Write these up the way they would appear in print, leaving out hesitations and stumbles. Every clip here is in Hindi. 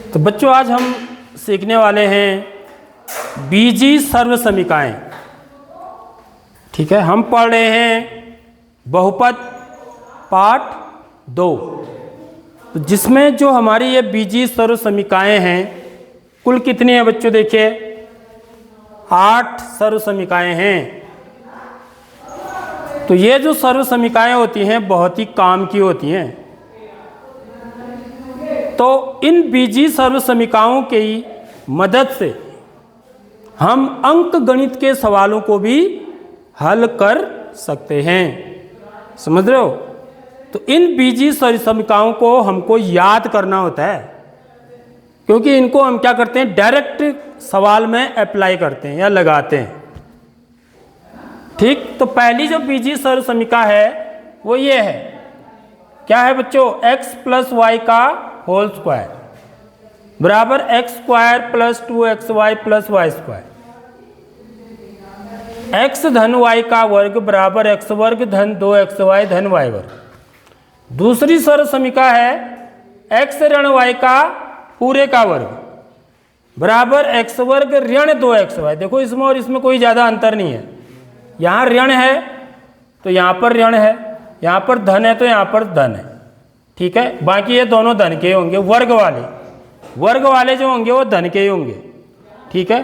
तो बच्चों आज हम सीखने वाले हैं बीजीय सर्वसमीकाएं। ठीक है, हम पढ़ रहे हैं बहुपद पाठ 2, तो जिसमें जो हमारी ये बीजीय सर्वसमीकाएं हैं कुल कितनी है बच्चों? देखिए 8 सर्वसमीकाएं हैं। तो ये जो सर्वसमीकाएं होती हैं बहुत ही काम की होती हैं। तो इन बीजीय सर्वसमीकाओं की मदद से हम अंक गणित के सवालों को भी हल कर सकते हैं। समझ रहे हो? तो इन बीजीय सर्वसमीकाओं को हमको याद करना होता है, क्योंकि इनको हम क्या करते हैं, डायरेक्ट सवाल में अप्लाई करते हैं या लगाते हैं। ठीक, तो पहली जो बीजीय सर्वसमीका है वो ये है, क्या है बच्चों? x प्लस वाई का होल स्क्वायर बराबर x square plus 2xy plus y square, x धन y का वर्ग बराबर x वर्ग धन 2xy धन y वर्ग। दूसरी सर्वसमीका है x ऋण y का पूरे का वर्ग बराबर x वर्ग ऋण 2xy। देखो इसमें और इसमें कोई ज़्यादा अंतर नहीं है। यहाँ ऋण है तो यहाँ पर ऋण है, यहाँ पर धन है तो यहाँ पर धन है। ठीक है, बाकी ये दोनों धन के होंगे। वर्ग वाले जो होंगे वो धन के ही होंगे। ठीक है,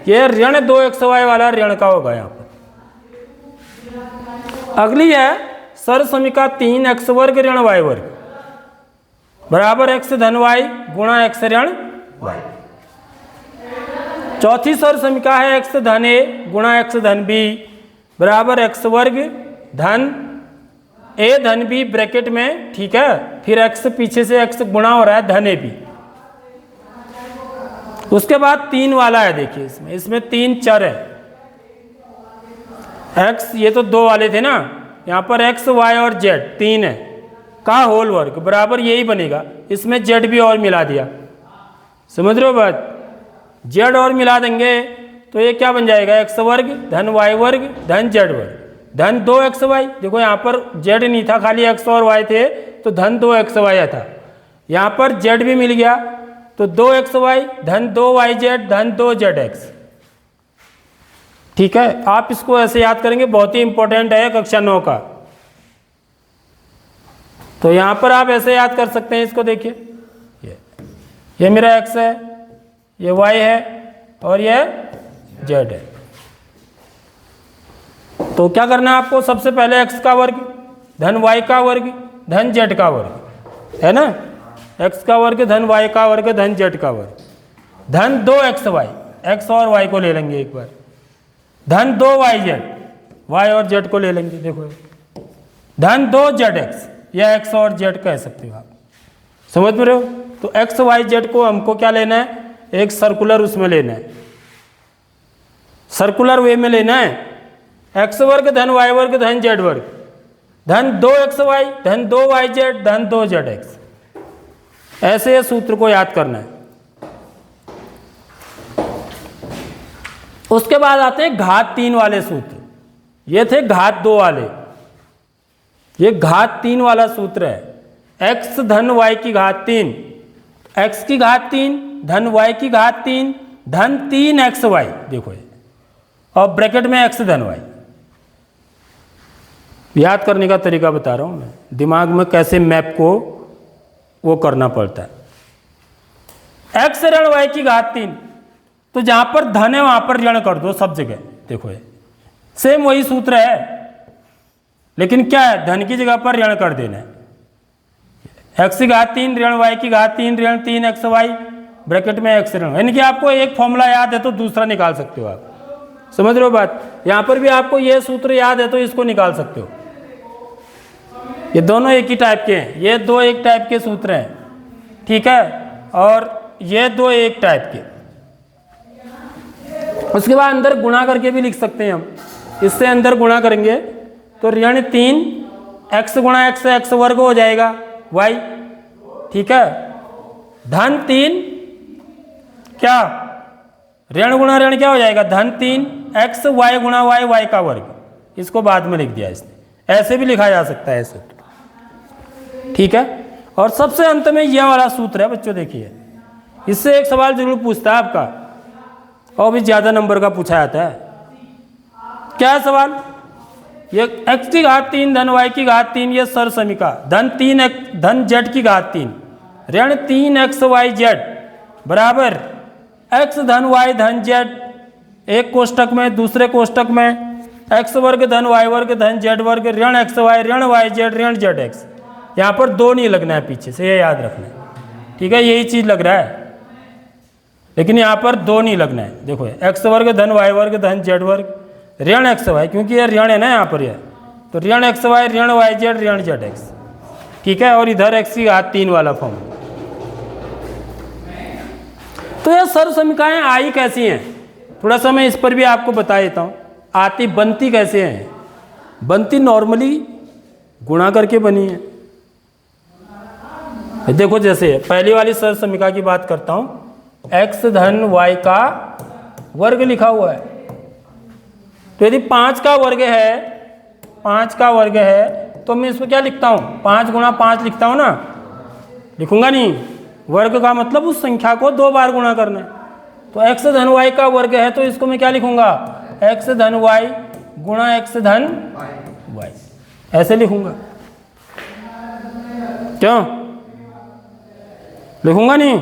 ये ऋण 2xy वाला ऋण का होगा यहाँ पर। अगली है सर्वसमीका 3x वर्ग ऋण y वर्ग बराबर x धन y गुणा x ऋण y। चौथी सर्वसमीका है x धन a गुणा x धन b बराबर x वर्ग धन a धन b ब्रैकेट में। ठीक है, फिर x पीछे से x गुणा हो रहा है धन a b। उसके बाद 3 वाला है, देखिए इसमें 3 चर है। x ये तो 2 वाले थे ना, यहाँ पर x y और z 3 है का होल वर्ग बराबर यही बनेगा। इसमें z भी और मिला दिया। समझ रहे हो बात? z और मिला देंगे तो ये क्या बन जाएगा? x वर्ग धन y वर्ग धन z वर्ग धन 2xy। देखो यहाँ पर z नहीं था, खाली x और y थे तो धन 2xy था। यहाँ पर z भी मिल गया तो 2xy धन 2yz धन 2zx। ठीक है, आप इसको ऐसे याद करेंगे, बहुत ही इंपॉर्टेंट है कक्षा 9 का। तो यहाँ पर आप ऐसे याद कर सकते हैं इसको। देखिए ये मेरा x है, ये y है और ये z है। तो क्या करना है आपको? सबसे पहले x का वर्ग धन y का वर्ग धन z का वर्ग है ना, x का वर्ग धन y का वर्ग धन z का वर्ग धन 2xy, x और y को ले लेंगे एक बार, धन 2yz, y और z को ले लेंगे। देखो धन 2zx, या x और z कह सकते हो आप। समझ में रहे हो? तो x y z को हमको क्या लेना है? एक सर्कुलर उसमें लेना है, सर्कुलर वे में लेना है। x वर्ग धन y वर्ग धन z वर्ग धन 2xy धन 2yz धन 2zx। ऐसे सूत्र को याद करना है। उसके बाद आते हैं घात 3 वाले सूत्र। ये थे घात 2 वाले, ये घात 3 वाला सूत्र है। x धन y की घात 3, x की घात 3 धन y की घात 3 धन 3xy। देखो ये, और ब्रैकेट में x धन y। याद करने का तरीका बता रहा हूं मैं, दिमाग में कैसे मैप को वो करना पड़ता है। x ऋण y की घात 3, तो जहां पर धन है वहां पर ऋण कर दो सब जगह। देखो ये सेम वही सूत्र है, लेकिन क्या है, धन की जगह पर ऋण कर देना है। x की घात 3 ऋण y की घात 3 ऋण 3xy ब्रैकेट में x ऋण। यानी कि आपको एक फॉर्मूला याद है तो दूसरा निकाल सकते हो आप। समझ रहे हो बात? यहाँ पर भी आपको ये सूत्र याद है तो इसको निकाल सकते हो। ये दोनों एक ही टाइप के हैं, ये 2 एक टाइप के सूत्र हैं। ठीक है, और ये 2 एक टाइप के। उसके बाद अंदर गुणा करके भी लिख सकते हैं हम। इससे अंदर गुणा करेंगे तो ऋण 3 x गुणा x वर्ग हो जाएगा y। ठीक है, धन 3 क्या, ऋण गुणा ऋण क्या हो जाएगा? धन 3 x y गुणा y का वर्ग। इसको बाद में लिख दिया इसने, ऐसे भी लिखा जा सकता है ऐसे। ठीक है, और सबसे अंत में यह वाला सूत्र है बच्चों, देखिए इससे एक सवाल जरूर पूछता है आपका, और भी ज़्यादा नंबर का पूछा जाता है। क्या है सवाल? ये x की घात 3 धन y की घात 3 ये सर समीका, धन z की घात 3 ऋण 3xyz बराबर x धन y धन z, एक कोष्टक में, दूसरे कोष्टक में x वर्ग धन y वर्ग धन z वर्ग ऋण xy ऋण yz ऋण zx। यहाँ पर 2 नहीं लगना है पीछे से, ये याद रखना है, ठीक है? यही चीज़ लग रहा है, लेकिन यहाँ पर 2 नहीं लगना है। देखो x वर्ग धन y वर्ग धन z वर्ग ऋण xy, क्योंकि ये ऋण है ना यहाँ पर, यह तो ऋण xy ऋण yz ऋण zx, ठीक है? और इधर x की घात 3 वाला फॉर्म। तो ये सर्व समीकरणाएं आई कैसी हैं, थोड़ा सा मैं इस पर भी आपको बता देता हूँ। आती बनती कैसे हैं? बनती नॉर्मली गुणा करके बनी है। देखो जैसे पहली वाली सर्व समीकरण की बात करता हूँ, x धन y का वर्ग लिखा हुआ है, तो यदि 5 का वर्ग है, 5 का वर्ग है तो मैं इसको क्या लिखता हूँ? 5 गुणा 5 लिखता हूँ ना, लिखूंगा नहीं। वर्ग का मतलब उस संख्या को 2 बार गुणा करना है। तो x धन y का वर्ग है तो इसको मैं क्या लिखूंगा? x धन y गुणा x धन y, ऐसे लिखूंगा। क्यों लिखूंगा नहीं?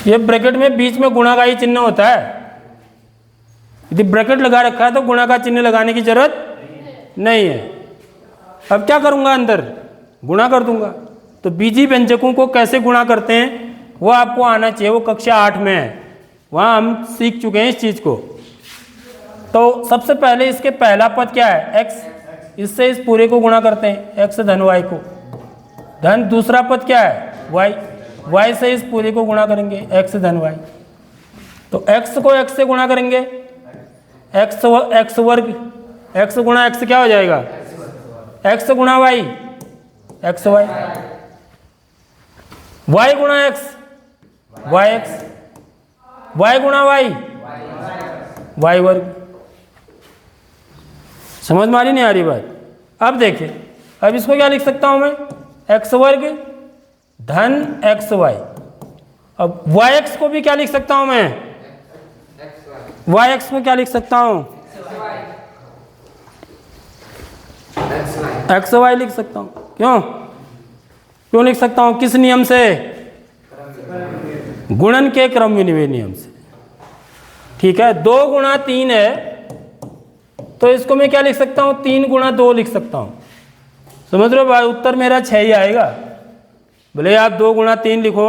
ये ब्रैकेट में बीच में गुणा का ही चिन्ह होता है। यदि ब्रैकेट लगा रखा है तो गुणा का चिन्ह लगाने की जरूरत नहीं है। अब क्या करूंगा? अंदर गुणा कर दूंगा। तो बीजी व्यंजकों को कैसे गुणा करते हैं वो आपको आना चाहिए, वो कक्षा 8 में है, वहाँ हम सीख चुके हैं इस चीज़ को। तो सबसे पहले इसके पहला पद क्या है? x, इससे इस पूरे को गुणा करते हैं, x धन y को, धन दूसरा पद क्या है? y, y से इस पूरे को गुणा करेंगे, x धन y। तो x को x से गुणा करेंगे, x वर्ग, x गुणा x क्या हो जाएगा? x गुणा y, xy, y गुणा x, yx, y गुणा y, y वर्ग। समझ में आ रही नहीं आ रही बात? अब देखिए, अब इसको क्या लिख सकता हूं मैं? x वर्ग धन xy। अब yx को भी क्या लिख सकता हूं मैं? yx को क्या लिख सकता हूं? xy लिख सकता हूं। क्यों लिख सकता हूं? किस नियम से? गुणन के क्रम विनिमय नियम से, ठीक है? 2 गुणा 3 है तो इसको मैं क्या लिख सकता हूं? 3 गुणा 2 लिख सकता हूं। समझ रहे हो भाई? उत्तर मेरा 6 ही आएगा, भले आप 2 गुणा 3 लिखो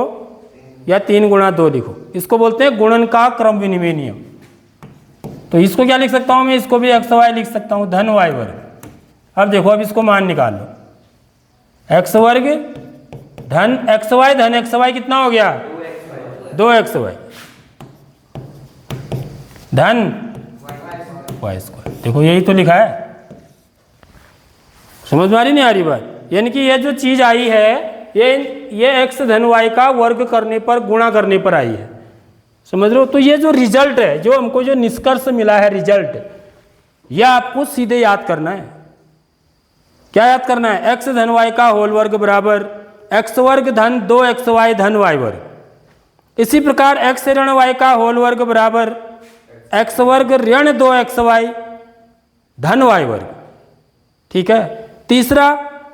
या 3 गुणा 2 लिखो। इसको बोलते हैं गुणन का क्रम विनिमय नियम। तो इसको क्या लिख सकता हूं मैं? इसको भी xy लिख सकता हूं, धन y वर्ग। अब देखो, अब इसको मान निकाल लो, x वर्ग धन xy धन xy कितना हो गया? 2xy धन y स्क्वायर। देखो यही तो लिखा है। समझ में आ रही नहीं आ रही बात? यानी कि ये जो चीज आई है ये x धन y का वर्ग करने पर, गुणा करने पर आई है। समझ रहे हो? तो ये जो रिजल्ट है, जो हमको जो निष्कर्ष मिला है रिजल्ट, यह आपको सीधे याद करना है। क्या याद करना है? x धन y का होल वर्ग बराबर x वर्ग धन 2xy धन y वर्ग। इसी प्रकार x ऋण y का होल वर्ग बराबर x वर्ग ऋण 2xy धन y वर्ग, ठीक है? तीसरा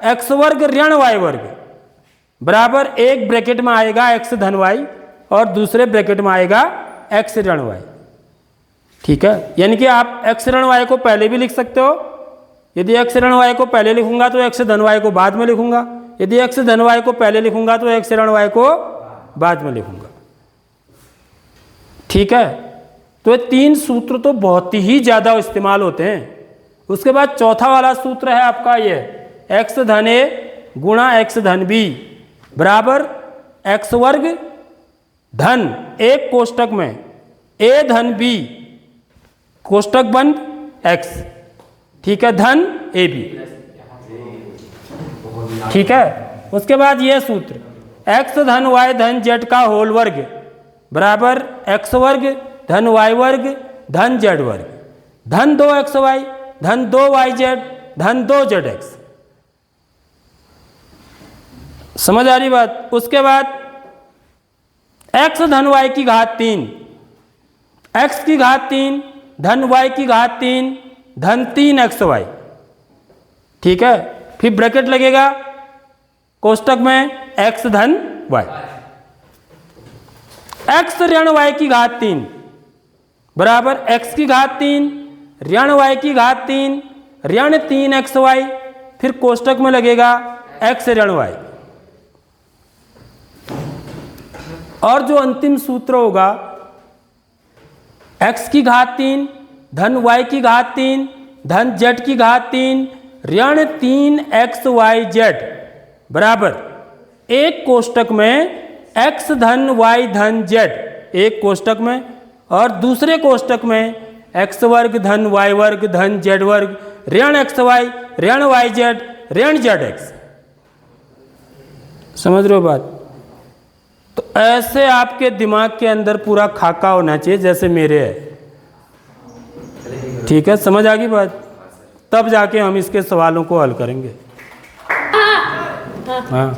x वर्ग ऋण y वर्ग बराबर एक ब्रैकेट में आएगा x धन y और दूसरे ब्रैकेट में आएगा x ऋण y, ठीक है? यानी कि आप x ऋण y को पहले भी लिख सकते हो। यदि x ऋण y को पहले लिखूंगा तो x धन y को बाद में लिखूंगा। यदि x धन y को पहले लिखूंगा तो x ऋण y को बाद में लिखूंगा, ठीक है? तो ये 3 सूत्र तो बहुत ही ज़्यादा इस्तेमाल होते हैं। उसके बाद चौथा वाला सूत्र है आपका ये, x धन a गुणा x धन b बराबर x वर्ग धन एक कोष्टक में a धन b कोष्टक बंद x, ठीक है? धन ab, ठीक है? उसके बाद यह सूत्र x धन y धन z का होल वर्ग बराबर x वर्ग धन y वर्ग धन z वर्ग धन 2xy धन 2yz धन 2zx। समझ आ रही बात। उसके बाद x धन y की घात 3, x की घात 3 धन y की घात 3 धन 3xy, ठीक है। फिर ब्रैकेट लगेगा कोष्टक में x धन y, x ऋण y की घात 3 बराबर x की घात 3 ऋण y की घात 3 ऋण 3xy, फिर कोष्टक में लगेगा x ऋण y। और जो अंतिम सूत्र होगा x की घात 3 धन y की घात 3 धन z की घात 3 ऋण 3xyz बराबर एक कोष्टक में x धन y धन z एक कोष्टक में, और दूसरे कोष्टक में x वर्ग धन y वर्ग धन z वर्ग ऋण xy ऋण yz ऋण zx। समझ रहे हो बात। तो ऐसे आपके दिमाग के अंदर पूरा खाका होना चाहिए जैसे मेरे है, ठीक है। समझ आ गई बात। तब जाके हम इसके सवालों को हल करेंगे। हाँ।